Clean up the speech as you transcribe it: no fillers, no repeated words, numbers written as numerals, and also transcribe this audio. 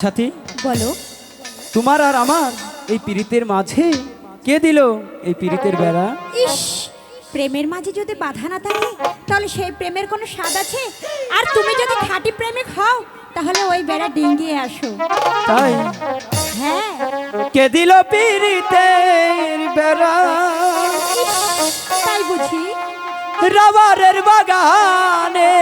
সাথী বলো। তোমার আর আমার এই পীড়িতের মাঝে কে দিল এই পীড়িতের বেড়া? ইস, প্রেমের মাঝে যদি বাধা না থাকে তাহলে সেই প্রেমের কোনো স্বাদ আছে? আর তুমি যদি খাঁটি প্রেমিক হও তাহলে ওই বেড়া ডিঙ্গিয়ে আসো। তাই হ্যাঁ, কে দিল পীড়িতের বেড়া? তাই বুঝি? রাবারের বাগানে